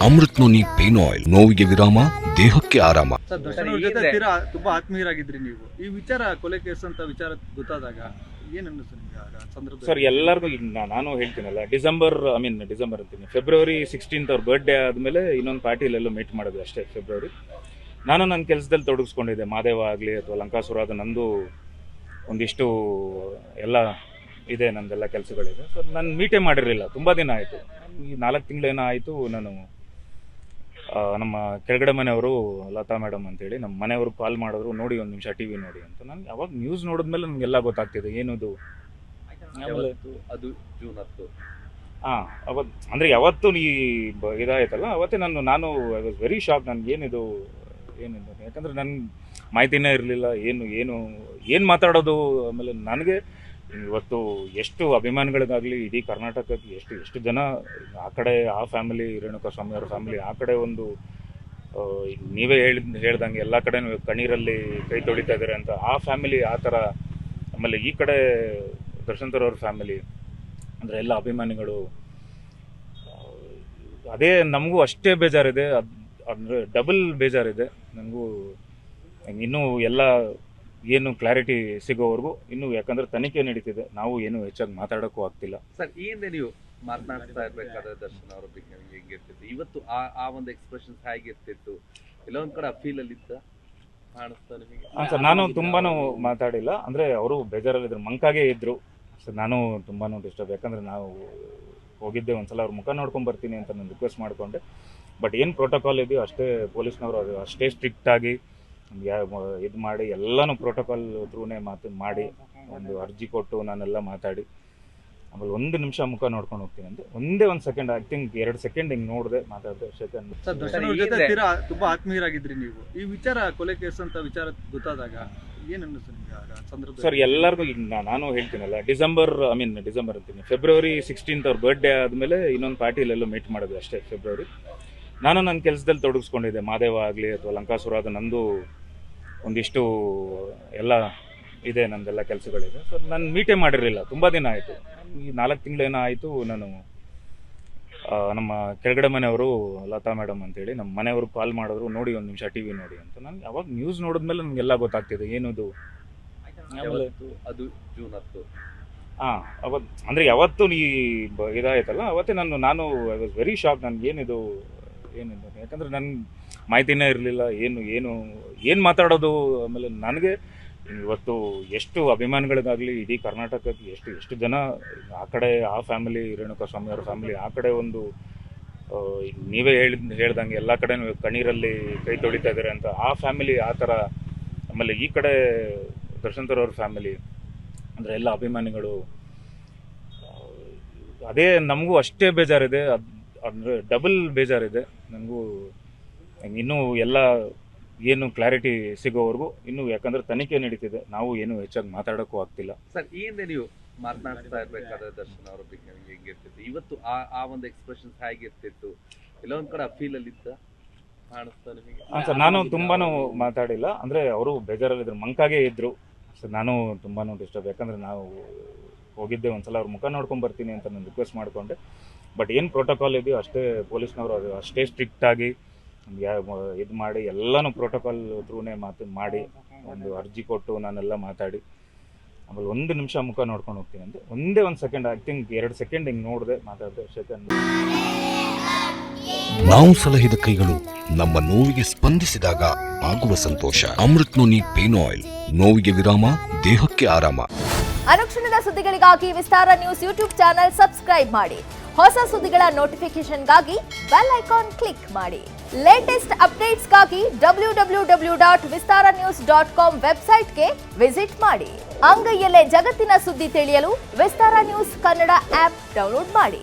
Amrit noni pain oil, ನೋವಿಗೆ ವಿರಾಮ, ದೇಹಕ್ಕೆ ಆರಾಮ. ಸರ್, ದರ್ಶನ್ ಅವ್ರ ಜೊತೆ ತುಂಬಾ ಆತ್ಮೀಯರಾಗಿದ್ರಿ ನೀವು. ಈ ವಿಚಾರ ಕೊಲೆ ಕೇಸ್ ಅಂತ ವಿಚಾರ ಗೊತ್ತಾದಾಗ ಏನ್ ಅನ್ನಿಸ್ತು ನಿಮ್ಗೆ ಆಗ ಸಂದರ್ಭ? ಸರ್, ಎಲ್ಲರಿಗೂ ನಾನು ಹೇಳ್ತೀನಲ್ಲ, ಡಿಸೆಂಬರ್ ಅಂತೀನಿ, ಫೆಬ್ರವರಿ 16 ಅವ್ರ ಬರ್ಡೇ ಆದಮೇಲೆ ಇನ್ನೊಂದು ಪಾರ್ಟಿಲೆಲ್ಲೋ ಮೀಟ್ ಮಾಡೋದು ಅಷ್ಟೇ. ಫೆಬ್ರವರಿ ನಾನು ನನ್ನ ಕೆಲಸದಲ್ಲಿ ತೊಡಗಿಸ್ಕೊಂಡಿದ್ದೆ. ಮಾದೇವ ಆಗಲಿ ಅಥವಾ ಲಂಕಾಸುರ, ಅದು ನಂದು ಒಂದಿಷ್ಟು ಎಲ್ಲ ಇದೆ, ನಂದೆಲ್ಲ ಕೆಲಸಗಳಿದೆ. ಸೊ ನಾನು ಮೀಟೇ ಮಾಡಿರಲಿಲ್ಲ, ತುಂಬ ದಿನ ಆಯಿತು. ಈ 4 ತಿಂಗಳೇನೋ ಆಯಿತು. ನಾನು ನಮ್ಮ ಕೆಳಗಡೆ ಮನೆಯವರು ಲತಾ ಮೇಡಮ್ ಅಂತೇಳಿ ನಮ್ಮ ಮನೆಯವರು ಕಾಲ್ ಮಾಡಿದ್ರು, ನೋಡಿ ಒಂದು ನಿಮಿಷ ಟಿ ವಿ ನೋಡಿ ಅಂತ. ನಾನು ಯಾವಾಗ ನ್ಯೂಸ್ ನೋಡಿದ್ಮೇಲೆ ನನಗೆಲ್ಲ ಗೊತ್ತಾಗ್ತಿದೆ ಏನದು. ಅದು ಜೂನ್ 10. ಅವತ್ತು ಅಂದರೆ ಯಾವತ್ತು ಇದಾಯ್ತಲ್ಲ, ಅವತ್ತೇ ನಾನು ಐ ವಾಸ್ ವೆರಿ ಶಾಕ್. ನನಗೆ ಏನಿದು, ಯಾಕಂದರೆ ನನ್ನ ಮಾಹಿತಿನೇ ಇರಲಿಲ್ಲ, ಏನು ಮಾತಾಡೋದು. ಆಮೇಲೆ ನನಗೆ ಇವತ್ತು ಎಷ್ಟು ಅಭಿಮಾನಿಗಳಿಗಾಗಲಿ ಇಡೀ ಕರ್ನಾಟಕಕ್ಕೆ ಎಷ್ಟು ಜನ ಆ ಕಡೆ, ಆ ಫ್ಯಾಮಿಲಿ, ರೇಣುಕಾ ಸ್ವಾಮಿ ಅವ್ರ ಫ್ಯಾಮಿಲಿ ಆ ಕಡೆ ಒಂದು, ನೀವೇ ಹೇಳ್ದಂಗೆ ಎಲ್ಲ ಕಡೆನೂ ಕಣ್ಣೀರಲ್ಲಿ ಕೈ ತೊಳಿತಾ ಇದ್ದಾರೆ ಅಂತ ಆ ಫ್ಯಾಮಿಲಿ ಆ ಥರ. ಆಮೇಲೆ ಈ ಕಡೆ ದರ್ಶನ್ ಅವ್ರ ಫ್ಯಾಮಿಲಿ ಅಂದರೆ ಎಲ್ಲ ಅಭಿಮಾನಿಗಳು, ಅದೇ ನಮಗೂ ಅಷ್ಟೇ ಬೇಜಾರಿದೆ. ಅಂದರೆ ಡಬಲ್ ಬೇಜಾರಿದೆ ನನಗೂ. ಇನ್ನೂ ಎಲ್ಲ ಏನು ಕ್ಲಾರಿಟಿ ಸಿಗೋವರೆಗೂ ಇನ್ನೂ, ಯಾಕಂದ್ರೆ ತನಿಖೆ ನಡೀತಿದೆ, ನಾವು ಏನು ಹೆಚ್ಚಾಗಿ ಮಾತಾಡೋಕ್ಕೂ ಆಗ್ತಿಲ್ಲ. ಸರ್, ಈ ಹಿಂದೆ ನೀವು ಮಾತನಾಡ್ತಾ ಇರ್ಬೇಕಾದ್ರೆ ದರ್ಶನ್ ಅವ್ರ ಬಗ್ಗೆ ಹೆಂಗಿರ್ತಿತ್ತು, ಇವತ್ತು ಆ ಒಂದು ಎಕ್ಸ್ಪ್ರೆಷನ್ಸ್ ಹೇಗಿರ್ತಿತ್ತು? ಎಲ್ಲೊಂದ್ ಕಡೆ ಫೀಲ್ ಅಲ್ಲಿ ಇದ್ದ ಕಾಣಿಸ್ತಾ ನಿಮಗೆ? ಸರ್, ನಾನು ತುಂಬಾನು ಮಾತಾಡಿಲ್ಲ. ಅಂದ್ರೆ ಅವರು ಬೇಜಾರಲ್ಲಿದ್ರು, ಮಂಕಾಗೆ ಇದ್ರು. ಸರ್, ನಾನು ತುಂಬಾನು ಡಿಸ್ಟರ್ಬ್, ಯಾಕಂದ್ರೆ ನಾವು ಹೋಗಿದ್ದೆ ಒಂದ್ಸಲ ಅವ್ರ ಮುಖ ನೋಡ್ಕೊಂಡ್ ಬರ್ತೀನಿ ಅಂತ ನಾನು ರಿಕ್ವೆಸ್ಟ್ ಮಾಡ್ಕೊಂಡೆ. ಬಟ್ ಏನು ಪ್ರೋಟೋಕಾಲ್ ಇದೆಯೋ ಅಷ್ಟೇ, ಪೊಲೀಸ್ನವರು ಅದು ಅಷ್ಟೇ ಸ್ಟ್ರಿಕ್ಟ್ ಆಗಿ ಇದು ಮಾಡಿ ಎಲ್ಲನೂ ಪ್ರೋಟೋಕಾಲ್ ಥ್ರೂನೇ ಮಾಡಿ ಒಂದು ಅರ್ಜಿ ಕೊಟ್ಟು ನಾನೆಲ್ಲ ಮಾತಾಡಿ ಆಮೇಲೆ 1 ನಿಮಿಷ ಮುಖ ನೋಡ್ಕೊಂಡು ಹೋಗ್ತೀನಿ ಅಂತ. ಒಂದು ಸೆಕೆಂಡ್, ಐ ಥಿಂಕ್ 2 ಸೆಕೆಂಡ್ ಹಿಂಗೆ ನೋಡಿದೆ, ಮಾತಾಡಿದೆ. ಸರ್, ದರ್ಶನ್ ಅವ್ರ ಜೊತೆ ತುಂಬಾ ಆತ್ಮೀಯರಾಗಿದ್ರಿ ನೀವು. ಈ ವಿಚಾರ ಕೊಲೆ ಕೇಸ್ ಅಂತ ವಿಚಾರ ಗೊತ್ತಾದಾಗ ಏನ್ ಅನ್ನಿಸ್ತು ನಿಮ್ಗೆ ಆಗ ಸಂದರ್ಭ? ಸರ್, ಎಲ್ಲರಿಗೂ ನಾನು ಹೇಳ್ತೀನಲ್ಲ, ಡಿಸೆಂಬರ್ ಅಂತೀನಿ, ಫೆಬ್ರವರಿ 16 ಅವ್ರ ಬರ್ಡೇ ಆದಮೇಲೆ ಇನ್ನೊಂದು ಪಾರ್ಟಿಲೆಲ್ಲೋ ಮೀಟ್ ಮಾಡೋದು ಅಷ್ಟೇ. ಫೆಬ್ರವರಿ ನಾನು ನನ್ನ ಕೆಲಸದಲ್ಲಿ ತೊಡಗಿಸ್ಕೊಂಡಿದ್ದೆ. ಮಾದೇವ ಆಗಲಿ ಅಥವಾ ಲಂಕಾಸುರ, ಅದು ನಂದು ಒಂದಿಷ್ಟು ಎಲ್ಲ ಇದೆ, ನಂದೆಲ್ಲ ಕೆಲಸಗಳಿದೆ. ಸೊ ನಾನು ಮೀಟೇ ಮಾಡಿರಲಿಲ್ಲ, ತುಂಬ ದಿನ ಆಯಿತು. ಈ 4 ತಿಂಗಳೇನೋ ಆಯಿತು. ನಾನು ನಮ್ಮ ಕೆಳಗಡೆ ಮನೆಯವರು ಲತಾ ಮೇಡಮ್ ಅಂತೇಳಿ ನಮ್ಮ ಮನೆಯವರು ಕಾಲ್ ಮಾಡಿದ್ರು, ನೋಡಿ ಒಂದು ನಿಮಿಷ ಟಿ ವಿ ನೋಡಿ ಅಂತ. ನಾನು ಯಾವಾಗ ನ್ಯೂಸ್ ನೋಡಿದ್ಮೇಲೆ ನನಗೆಲ್ಲ ಗೊತ್ತಾಗ್ತಿದೆ ಏನದು. ಅದು ಜೂನ್ 10. ಅವತ್ತು ಅಂದರೆ ಯಾವತ್ತು ಇದಾಯ್ತಲ್ಲ, ಅವತ್ತೇ ನಾನು ಐ ವಾಸ್ ವೆರಿ ಶಾಕ್. ನನಗೆ ಏನಿದು, ಯಾಕಂದರೆ ನನ್ನ ಮಾಹಿತಿನೇ ಇರಲಿಲ್ಲ, ಏನು ಮಾತಾಡೋದು. ಆಮೇಲೆ ನನಗೆ ಇವತ್ತು ಎಷ್ಟು ಅಭಿಮಾನಿಗಳಿಗಾಗಲಿ ಇಡೀ ಕರ್ನಾಟಕಕ್ಕೆ ಎಷ್ಟು ಜನ ಆ ಕಡೆ, ಆ ಫ್ಯಾಮಿಲಿ, ರೇಣುಕಾ ಸ್ವಾಮಿ ಅವ್ರ ಫ್ಯಾಮಿಲಿ ಆ ಕಡೆ ಒಂದು, ನೀವೇ ಹೇಳ್ದಂಗೆ ಎಲ್ಲ ಕಡೆನೂ ಕಣ್ಣೀರಲ್ಲಿ ಕೈ ತೊಳಿತಾ ಇದ್ದಾರೆ ಅಂತ ಆ ಫ್ಯಾಮಿಲಿ ಆ ಥರ. ಆಮೇಲೆ ಈ ಕಡೆ ದರ್ಶನ್ ಅವ್ರ ಫ್ಯಾಮಿಲಿ ಅಂದರೆ ಎಲ್ಲ ಅಭಿಮಾನಿಗಳು, ಅದೇ ನಮಗೂ ಅಷ್ಟೇ ಬೇಜಾರಿದೆ. ಅಂದರೆ ಡಬಲ್ ಬೇಜಾರಿದೆ ನನಗೂ. ಇನ್ನೂ ಎಲ್ಲ ಏನು ಕ್ಲಾರಿಟಿ ಸಿಗೋವರೆಗೂ ಇನ್ನೂ, ಯಾಕಂದ್ರೆ ತನಿಖೆ ನಡೀತಿದೆ, ನಾವು ಏನು ಹೆಚ್ಚಾಗಿ ಮಾತಾಡೋಕ್ಕೂ ಆಗ್ತಿಲ್ಲ. ಸರ್, ಈ ಹಿಂದೆ ನೀವು ಮಾತನಾಡ್ತಾ ಇರ್ಬೇಕಾದ್ರೆ ದರ್ಶನ್ ಅವ್ರ ಬಗ್ಗೆ ಹೆಂಗಿರ್ತಿತ್ತು, ಇವತ್ತು ಆ ಒಂದು ಎಕ್ಸ್ಪ್ರೆಷನ್ಸ್ ಹೇಗಿರ್ತಿತ್ತು? ಎಲ್ಲೊಂದ್ ಕಡೆ ಫೀಲ್ ಅಲ್ಲಿ ಇದ್ದ ಕಾಣಿಸ್ತಾ ನಿಮಗೆ? ಸರ್, ನಾನು ತುಂಬಾನು ಮಾತಾಡಿಲ್ಲ. ಅಂದ್ರೆ ಅವರು ಬೇಜಾರಲ್ಲಿದ್ರು, ಮಂಕಾಗೆ ಇದ್ರು. ಸರ್, ನಾನು ತುಂಬಾನು ಡಿಸ್ಟರ್ಬ್, ಯಾಕಂದ್ರೆ ನಾವು ಹೋಗಿದ್ದೆ ಒಂದ್ಸಲ ಅವ್ರ ಮುಖ ನೋಡ್ಕೊಂಡ್ ಬರ್ತೀನಿ ಅಂತ ನಾನು ರಿಕ್ವೆಸ್ಟ್ ಮಾಡ್ಕೊಂಡೆ. ಬಟ್ ಏನು ಪ್ರೋಟೋಕಾಲ್ ಇದೆಯೋ ಅಷ್ಟೇ, ಪೊಲೀಸ್ನವರು ಅದು ಅಷ್ಟೇ ಸ್ಟ್ರಿಕ್ಟ್ ಆಗಿ ಇದು ಮಾಡಿ ಎಲ್ಲನೂ ಪ್ರೋಟೋಕಾಲ್ ಥ್ರೂನೇ ಮಾಡಿ ಒಂದು ಅರ್ಜಿ ಕೊಟ್ಟು ನಾನೆಲ್ಲ ಮಾತಾಡಿ ಆಮೇಲೆ 1 ನಿಮಿಷ ಮುಖ ನೋಡ್ಕೊಂಡು ಹೋಗ್ತೀನಿ ಅಂತ. ಒಂದು ಸೆಕೆಂಡ್, ಐ ಥಿಂಕ್ 2 ಸೆಕೆಂಡ್ ಹಿಂಗೆ ನೋಡಿದೆ, ಮಾತಾಡಿದೆ. ನಾವು ಸಲಹಿದ ಕೈಗಳು ನಮ್ಮ ನೋವಿಗೆ ಸ್ಪಂದಿಸಿದಾಗ ಆಗುವ ಸಂತೋಷ. ಅಮೃತ್ ನೋನಿ ಪೇನ್ ಆಯಿಲ್, ನೋವಿಗೆ ವಿರಾಮ, ದೇಹಕ್ಕೆ ಆರಾಮ. ಅನುಕ್ಷಣದ ಸುದ್ದಿಗಳಿಗಾಗಿ ವಿಸ್ತಾರ ನ್ಯೂಸ್ ಯೂಟ್ಯೂಬ್ ಚಾನೆಲ್ ಸಬ್ಸ್ಕ್ರೈಬ್ ಮಾಡಿ. ಹೊಸ ಸುದ್ದಿಗಳ ನೋಟಿಫಿಕೇಶನ್ಗಾಗಿ ಬೆಲ್ ಐಕಾನ್ ಕ್ಲಿಕ್ ಮಾಡಿ. ಲೇಟೆಸ್ಟ್ ಅಪ್ಡೇಟ್ಸ್ಗಾಗಿ www.vistaranews.com ವೆಬ್ಸೈಟ್ಗೆ ವಿಸಿಟ್ ಮಾಡಿ. ಅಂಗೈಯಲ್ಲೇ ಜಗತ್ತಿನ ಸುದ್ದಿ ತಿಳಿಯಲು ವಿಸ್ತಾರ ನ್ಯೂಸ್ ಕನ್ನಡ ಆಪ್ ಡೌನ್ಲೋಡ್ ಮಾಡಿ.